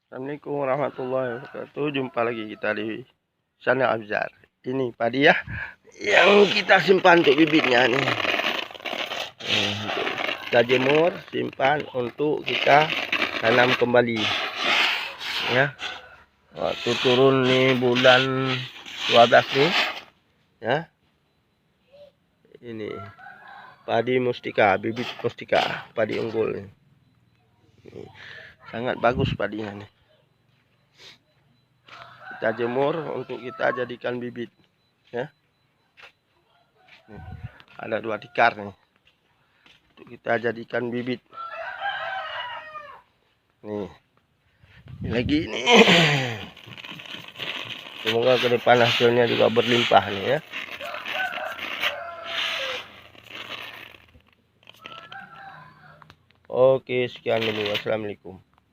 Assalamualaikum warahmatullahi wabarakatuh. Jumpa lagi kita di channel Abzar. Ini padi ya, yang kita simpan untuk bibitnya nih. Kita jemur, simpan untuk kita tanam kembali. Ya, waktu turun nih bulan 12 nih. Ya, ini padi mustika, bibit mustika, padi unggul nih. Sangat bagus padinya nih. Kita jemur untuk kita jadikan bibit ya. Nih, ada 2 tikar nih untuk kita jadikan bibit nih. Ini lagi ini, semoga ke depan hasilnya juga berlimpah nih ya. Oke, sekian dulu. Wassalamualaikum.